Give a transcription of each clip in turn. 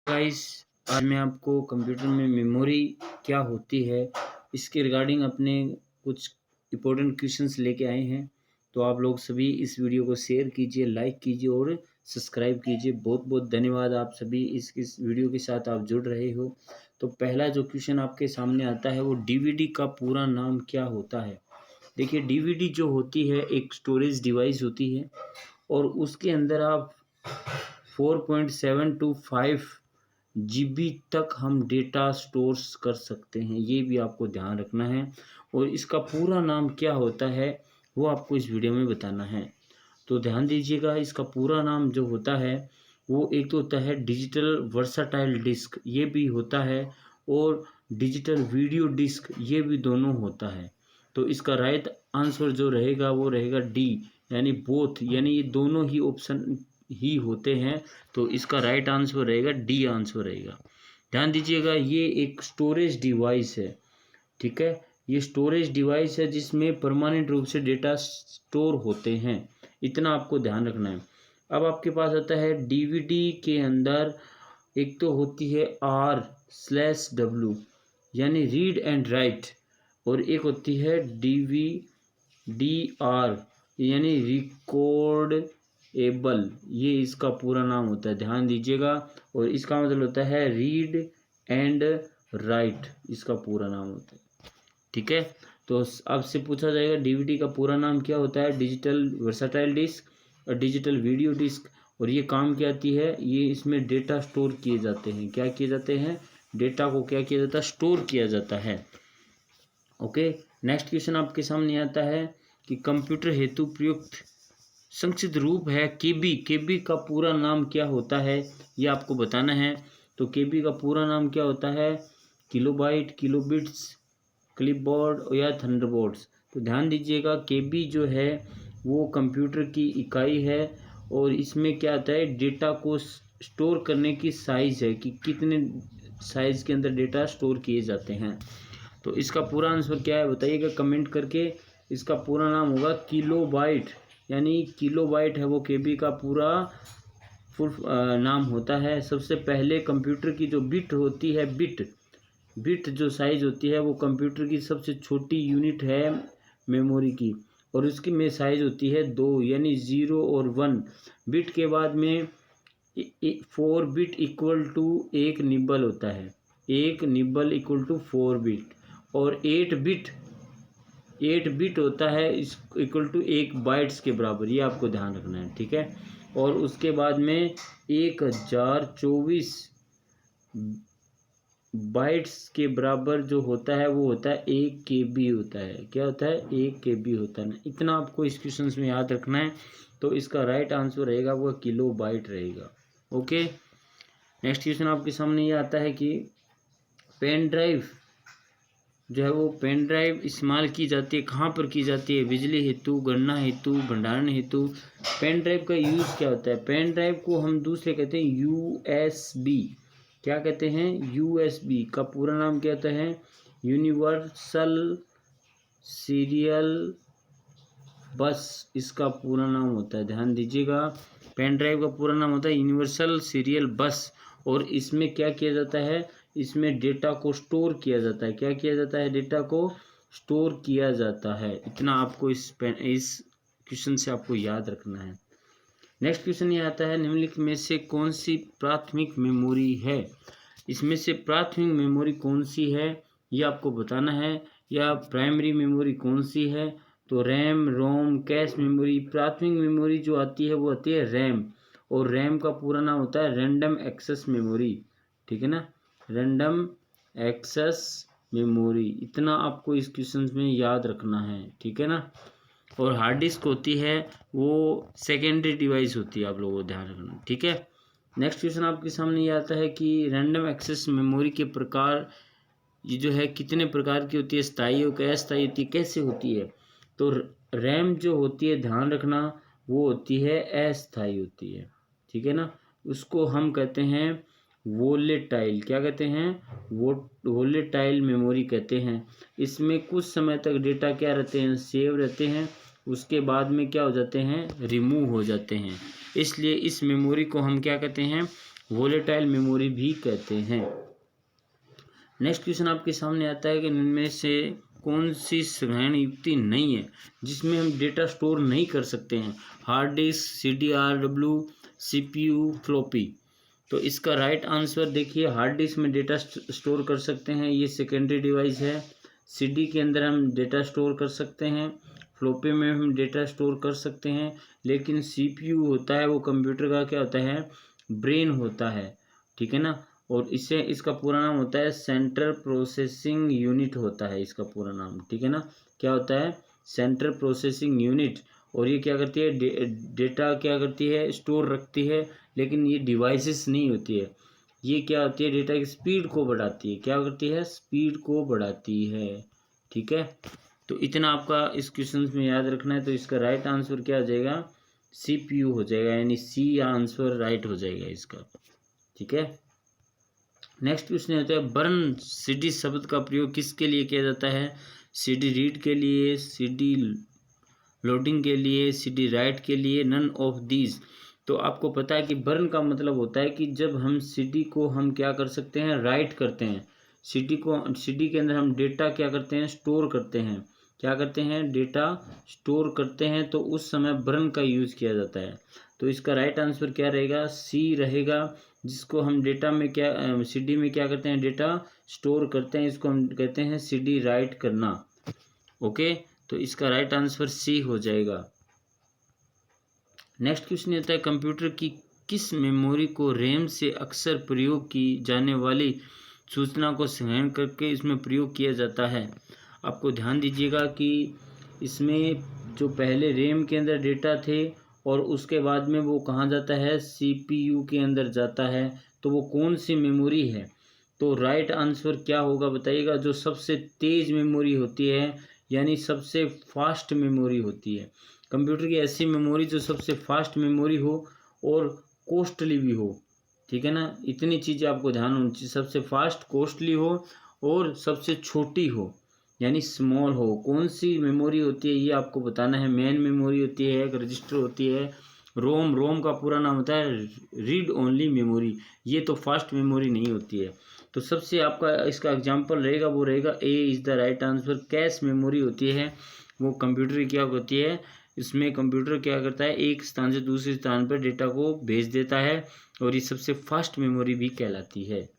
Guys, आज मैं आपको कंप्यूटर में मेमोरी क्या होती है इसके रिगार्डिंग अपने कुछ इम्पोर्टेंट क्वेश्चंस लेके आए हैं। तो आप लोग सभी इस वीडियो को शेयर कीजिए, लाइक कीजिए और सब्सक्राइब कीजिए। बहुत बहुत धन्यवाद, आप सभी इस वीडियो के साथ आप जुड़ रहे हो। तो पहला जो क्वेश्चन आपके सामने आता है वो डीवीडी का पूरा नाम क्या होता है। देखिए, डीवीडी जो होती है एक स्टोरेज डिवाइस होती है और उसके अंदर आप 4.7 टू 5 जीबी तक हम डेटा स्टोर्स कर सकते हैं, ये भी आपको ध्यान रखना है। और इसका पूरा नाम क्या होता है वो आपको इस वीडियो में बताना है। तो ध्यान दीजिएगा, इसका पूरा नाम जो होता है वो एक तो होता है डिजिटल वर्साटाइल डिस्क, ये भी होता है, और डिजिटल वीडियो डिस्क, ये भी दोनों होता है। तो इसका राइट आंसर जो रहेगा वो रहेगा डी, यानी बोथ, यानी ये दोनों ही ऑप्शन ही होते हैं। तो इसका राइट आंसर रहेगा डी आंसर रहेगा। ध्यान दीजिएगा, ये एक स्टोरेज डिवाइस है, ठीक है। ये स्टोरेज डिवाइस है जिसमें परमानेंट रूप से डेटा स्टोर होते हैं, इतना आपको ध्यान रखना है। अब आपके पास आता है डीवीडी के अंदर एक तो होती है R/W, यानी रीड एंड राइट, और एक होती है DVR, यानी रिकॉर्ड एबल, ये इसका पूरा नाम होता है, ध्यान दीजिएगा। और इसका मतलब होता है रीड एंड राइट, इसका पूरा नाम होता है, ठीक है। तो अब से पूछा जाएगा डीवीडी का पूरा नाम क्या होता है। डिजिटल वर्साटाइल डिस्क और डिजिटल वीडियो डिस्क। और ये काम क्या आती है, ये इसमें डेटा स्टोर किए जाते हैं। क्या किए जाते हैं, डेटा को क्या किया जाता है, स्टोर किया जाता है। ओके, नेक्स्ट क्वेश्चन आपके सामने आता है कि कंप्यूटर हेतु प्रयुक्त संक्षिप्त रूप है केबी। केबी का पूरा नाम क्या होता है ये आपको बताना है। तो केबी का पूरा नाम क्या होता है, किलोबाइट, किलोबिट्स, क्लिपबोर्ड या थंडरबोर्ड्स। तो ध्यान दीजिएगा, केबी जो है वो कंप्यूटर की इकाई है और इसमें क्या आता है, डेटा को स्टोर करने की साइज़ है कि कितने साइज़ के अंदर डेटा स्टोर किए जाते हैं। तो इसका पूरा आंसर क्या है बताइएगा कमेंट करके। इसका पूरा नाम होगा किलोबाइट, यानी किलोबाइट है वो केबी का पूरा फुल नाम होता है। सबसे पहले कंप्यूटर की जो बिट होती है, बिट जो साइज़ होती है वो कंप्यूटर की सबसे छोटी यूनिट है मेमोरी की, और उसकी में साइज़ होती है 2, यानी 0 और 1। बिट के बाद में 4 बिट इक्वल टू 1 निबल होता है, 1 निबल इक्वल टू 4 बिट। और 8 बिट होता है इस इक्वल टू 1 बाइट्स के बराबर, ये आपको ध्यान रखना है, ठीक है। और उसके बाद में 1024 बाइट्स के बराबर जो होता है वो होता है 1 KB होता है। क्या होता है, 1 KB होता है ना, इतना आपको इस क्वेश्चन में याद रखना है। तो इसका राइट आंसर रहेगा वो किलो बाइट रहेगा। ओके, नेक्स्ट क्वेश्चन आपके सामने ये आता है कि पेन ड्राइव जो है वो पेन ड्राइव इस्तेमाल की जाती है, कहाँ पर की जाती है, बिजली हेतु, गणना हेतु, भंडारण हेतु। पेन ड्राइव का यूज़ क्या होता है, पेन ड्राइव को हम दूसरे कहते हैं USB। क्या कहते हैं, USB का पूरा नाम क्या होता है, यूनिवर्सल सीरियल बस, इसका पूरा नाम होता है। ध्यान दीजिएगा, पेन ड्राइव का पूरा नाम होता है यूनिवर्सल सीरियल बस। और इसमें क्या किया जाता है, इसमें डेटा को स्टोर किया जाता है। क्या किया जाता है, डेटा को स्टोर किया जाता है। इतना आपको इस क्वेश्चन से आपको याद रखना है। नेक्स्ट क्वेश्चन ये आता है, निम्नलिखित में से कौन सी प्राथमिक मेमोरी है। इसमें से प्राथमिक मेमोरी कौन सी है ये आपको बताना है, या प्राइमरी मेमोरी कौन सी है। तो रैम, रोम, कैश मेमोरी। प्राथमिक मेमोरी जो आती है वो आती है रैम, और रैम का पूरा नाम होता है रैंडम एक्सेस मेमोरी, ठीक है ना, रैंडम एक्सेस मेमोरी। इतना आपको इस क्वेश्चन में याद रखना है, ठीक है ना। और हार्ड डिस्क होती है वो सेकेंडरी डिवाइस होती है, आप लोगों को ध्यान रखना, ठीक है। नेक्स्ट क्वेश्चन आपके सामने ये आता है कि रैंडम एक्सेस मेमोरी के प्रकार, ये जो है कितने प्रकार की होती है, स्थायी और अस्थायी होती है, कैसे होती है। तो रैम जो होती है, ध्यान रखना, वो होती है अस्थायी होती है, ठीक है ना। उसको हम कहते हैं वोलेटाइल। क्या कहते हैं, वोलेटाइल मेमोरी कहते हैं। इसमें कुछ समय तक डेटा क्या रहते हैं, सेव रहते हैं, उसके बाद में क्या हो जाते हैं, रिमूव हो जाते हैं। इसलिए इस मेमोरी को हम क्या कहते हैं, वोलेटाइल मेमोरी भी कहते हैं। नेक्स्ट क्वेश्चन आपके सामने आता है कि इनमें से कौन सी संग्रहण युक्ति नहीं है जिसमें हम डेटा स्टोर नहीं कर सकते हैं? Hard disk, CDRW, CPU, floppy. तो इसका राइट आंसर देखिए, हार्ड डिस्क में डेटा स्टोर कर सकते हैं, ये सेकेंडरी डिवाइस है। CD के अंदर हम डेटा स्टोर कर सकते हैं, फ्लॉपी में हम डेटा स्टोर कर सकते हैं, लेकिन CPU होता है वो कंप्यूटर का क्या होता है, ब्रेन होता है, ठीक है ना। और इससे इसका पूरा नाम होता है सेंट्रल प्रोसेसिंग यूनिट होता है इसका पूरा नाम, ठीक है ना। क्या होता है, सेंट्रल प्रोसेसिंग यूनिट। और ये क्या करती है, डेटा क्या करती है, स्टोर रखती है, लेकिन ये डिवाइसेस नहीं होती है। ये क्या होती है, डेटा की स्पीड को बढ़ाती है। क्या करती है, स्पीड को बढ़ाती है, ठीक है। तो इतना आपका इस क्वेश्चन में याद रखना है। तो इसका राइट आंसर क्या हो जाएगा, CPU हो जाएगा, यानी C आंसर राइट हो जाएगा इसका, ठीक है। नेक्स्ट क्वेश्चन होता है बर्न CD शब्द का प्रयोग किसके लिए किया जाता है? CD रीड के लिए, CD लोडिंग के लिए, CD राइट के लिए, नन ऑफ दीज। तो आपको पता है कि बर्न का मतलब होता है कि जब हम CD को हम क्या कर सकते हैं, राइट करते हैं। CD के अंदर हम डेटा क्या करते हैं, स्टोर करते हैं। क्या करते हैं, डेटा स्टोर करते हैं, तो उस समय बर्न का यूज़ किया जाता है। तो इसका राइट आंसर क्या रहेगा, C रहेगा, जिसको हम डेटा में क्या CD में क्या करते हैं, डेटा स्टोर करते हैं, इसको हम कहते हैं CD राइट करना। ओके, तो इसका राइट आंसर C हो जाएगा। नेक्स्ट क्वेश्चन होता है कंप्यूटर की किस मेमोरी को रैम से अक्सर प्रयोग की जाने वाली सूचना को संग्रहण करके इसमें प्रयोग किया जाता है? आपको ध्यान दीजिएगा कि इसमें जो पहले रैम के अंदर डेटा थे और उसके बाद में वो कहाँ जाता है, CPU के अंदर जाता है। तो वो कौन सी मेमोरी है? तो राइट आंसर क्या होगा बताइएगा, जो सबसे तेज़ मेमोरी होती है, यानी सबसे फास्ट मेमोरी होती है। कंप्यूटर की ऐसी मेमोरी जो सबसे फास्ट मेमोरी हो और कॉस्टली भी हो, ठीक है ना। इतनी चीज़ें आपको ध्यान होनी चाहिए, सबसे फास्ट, कॉस्टली हो और सबसे छोटी हो, यानी स्मॉल हो। कौन सी मेमोरी होती है ये आपको बताना है। मेन मेमोरी होती है, एक रजिस्टर होती है, रोम का पूरा नाम होता है रीड ओनली मेमोरी। ये तो फास्ट मेमोरी नहीं होती है। तो सबसे आपका इसका एग्जांपल रहेगा, वो रहेगा A is the right answer. Cache memory होती है, वो कंप्यूटर की क्या होती है, इसमें कंप्यूटर क्या करता है, एक स्थान से दूसरे स्थान पर डेटा को भेज देता है, और ये सबसे फास्ट मेमोरी भी कहलाती है।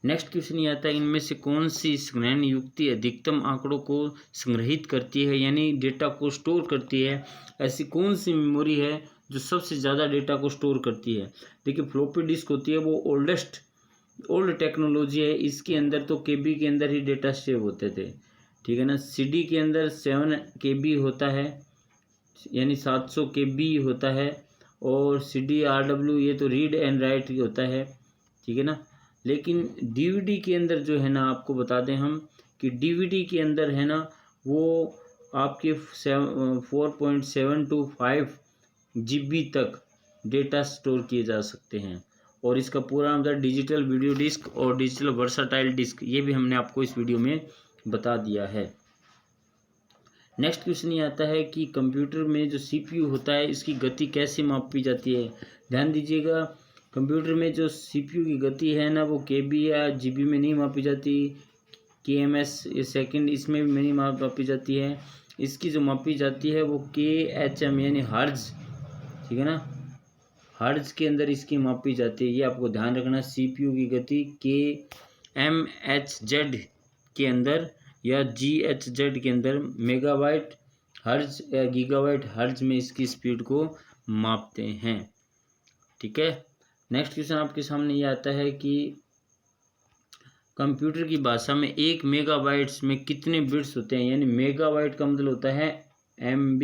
नेक्स्ट क्वेश्चन ये आता है इनमें से कौन सी संग्रहण युक्ति अधिकतम आंकड़ों को संग्रहित करती है, यानी डेटा को स्टोर करती है? ऐसी कौन सी मेमोरी है जो सबसे ज़्यादा डेटा को स्टोर करती है? देखिए, फ्लॉपी डिस्क होती है, वो ओल्ड टेक्नोलॉजी है। इसके अंदर तो KB के अंदर ही डेटा सेव होते थे, ठीक है ना। CD के अंदर 7 KB होता है, यानी 700 KB होता है। और CDRW ये तो रीड एंड राइट होता है, ठीक है ना। लेकिन DVD के अंदर जो है ना, आपको बता दें हम कि DVD के अंदर है ना, वो आपके 4.725 GB तक डेटा स्टोर किए जा सकते हैं। और इसका पूरा नाम था डिजिटल वीडियो डिस्क और डिजिटल वर्साटाइल डिस्क। ये भी हमने आपको इस वीडियो में बता दिया है। नेक्स्ट क्वेश्चन ये आता है कि कंप्यूटर में जो CPU होता है, इसकी गति कैसे मापी जाती है? ध्यान दीजिएगा, कंप्यूटर में जो CPU की गति है ना, वो KB या GB में नहीं मापी जाती, KMS ये सेकंड इसमें भी नहीं मापी जाती है। इसकी जो मापी जाती है वो KHM यानी हर्ट्ज, ठीक है ना, हर्ट्ज के अंदर इसकी मापी जाती है। ये आपको ध्यान रखना, CPU की गति KMHZ के अंदर या GHZ के अंदर मेगाबाइट हर्ट्ज या गीगाबाइट हर्ट्ज में इसकी स्पीड को मापते हैं, ठीक है। नेक्स्ट क्वेश्चन आपके सामने ये आता है कि कंप्यूटर की भाषा में 1 मेगाबाइट्स में कितने बिट्स होते हैं, यानी मेगाबाइट का मतलब होता है MB,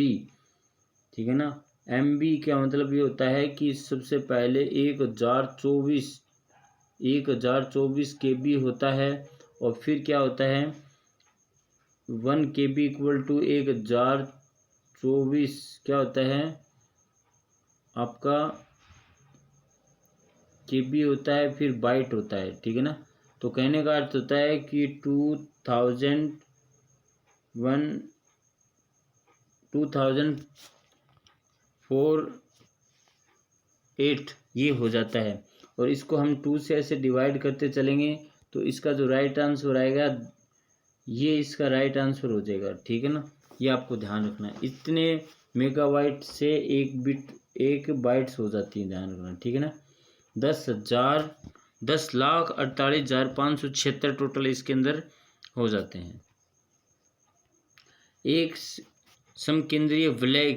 ठीक है ना। MB का मतलब ये होता है कि सबसे पहले 1024 KB होता है, और फिर क्या होता है 1 KB इक्वल टू 1024 क्या होता है आपका KB होता है, फिर बाइट होता है, ठीक है ना। तो कहने का अर्थ होता है कि 2004 8 ये हो जाता है। और इसको हम 2 से ऐसे डिवाइड करते चलेंगे तो इसका जो राइट आंसर आएगा ये इसका राइट आंसर हो जाएगा। ठीक है ना, ये आपको ध्यान रखना है। इतने मेगाबाइट से एक बाइट्स हो जाती है, ध्यान रखना। ठीक है ना, 10,48,576 टोटल इसके अंदर हो जाते हैं। एक समकेंद्रीय वलय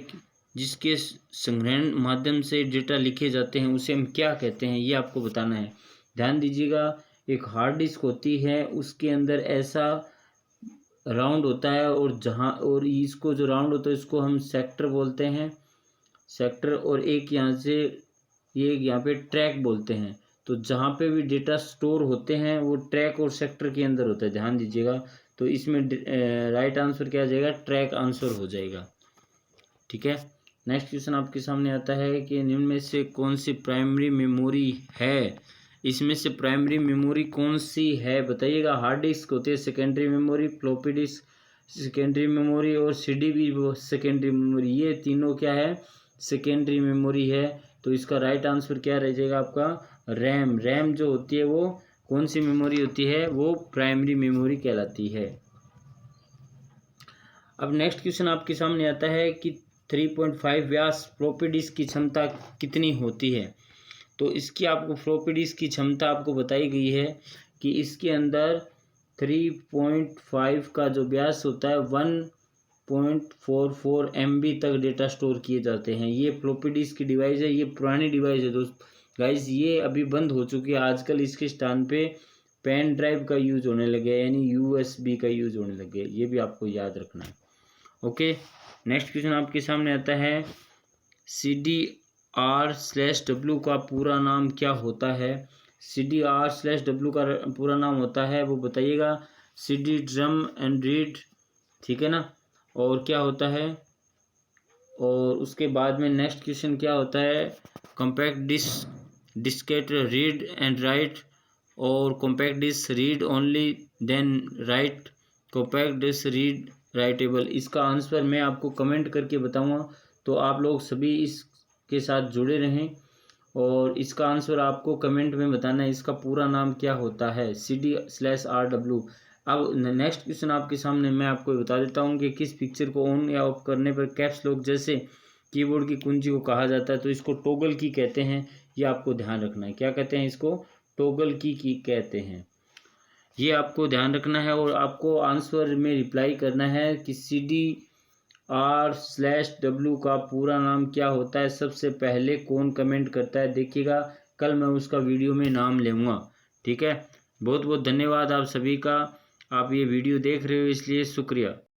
जिसके संग्रहण माध्यम से डेटा लिखे जाते हैं उसे हम क्या कहते हैं, ये आपको बताना है। ध्यान दीजिएगा, एक हार्ड डिस्क होती है, उसके अंदर ऐसा राउंड होता है और इसको जो राउंड होता है इसको हम सेक्टर बोलते हैं, सेक्टर। और एक यहाँ पे ट्रैक बोलते हैं। तो जहाँ पे भी डेटा स्टोर होते हैं वो ट्रैक और सेक्टर के अंदर होता है, ध्यान दीजिएगा। तो इसमें राइट आंसर क्या आ जाएगा, ट्रैक आंसर हो जाएगा। ठीक है, नेक्स्ट क्वेश्चन आपके सामने आता है कि निम्न में से कौन सी प्राइमरी मेमोरी है। इसमें से प्राइमरी मेमोरी कौन सी है बताइएगा। हार्ड डिस्क होती है secondary memory, floppy disk secondary memory और सीडी भी वो सेकेंडरी मेमोरी, ये तीनों क्या है, सेकेंडरी मेमोरी है। तो इसका राइट आंसर क्या रह जाएगा आपका, रैम। रैम जो होती है वो कौन सी मेमोरी होती है, वो प्राइमरी मेमोरी कहलाती है। अब नेक्स्ट क्वेश्चन आपके सामने आता है कि 3.5 व्यास फ्लॉपी डिस्क की क्षमता कितनी होती है। तो इसकी आपको फ्लॉपी डिस्क की क्षमता आपको बताई गई है कि इसके अंदर 3.5 का जो व्यास होता है 1.44 MB तक डेटा स्टोर किए जाते हैं। ये फ्लॉपी डिस्क की डिवाइस है, ये पुरानी डिवाइस है दोस्त गाइस, ये अभी बंद हो चुकी है। आजकल इसके स्थान पे पेन ड्राइव का यूज होने लगे, यानी USB का यूज होने लगे, ये भी आपको याद रखना है। ओके, नेक्स्ट क्वेश्चन आपके सामने आता है, CDR/W का पूरा नाम क्या होता है। CDR/W का पूरा नाम होता है, वो बताइएगा, CD ड्रम एंड रीड। ठीक है ना, और क्या होता है, और उसके बाद में नेक्स्ट क्वेश्चन क्या होता है, compact diskette read and write, और compact disc read only then write, compact disc read writable. इसका आंसर मैं आपको कमेंट करके बताऊंगा, तो आप लोग सभी इसके साथ जुड़े रहें और इसका आंसर आपको कमेंट में बताना है, इसका पूरा नाम क्या होता है, CD/RW। अब नेक्स्ट क्वेश्चन आपके सामने मैं आपको बता देता हूँ कि किस पिक्चर को ऑन या ऑफ करने पर कैप्स लॉक जैसे कीबोर्ड की कुंजी को कहा जाता है। तो इसको टॉगल की कहते हैं, ये आपको ध्यान रखना है। क्या कहते हैं इसको, टॉगल की कहते हैं, ये आपको ध्यान रखना है। और आपको आंसर में रिप्लाई करना है कि CDR/W का पूरा नाम क्या होता है। सबसे पहले कौन कमेंट करता है देखिएगा, कल मैं उसका वीडियो में नाम लूँगा। ठीक है, बहुत बहुत धन्यवाद आप सभी का, आप ये वीडियो देख रहे हो इसलिए शुक्रिया।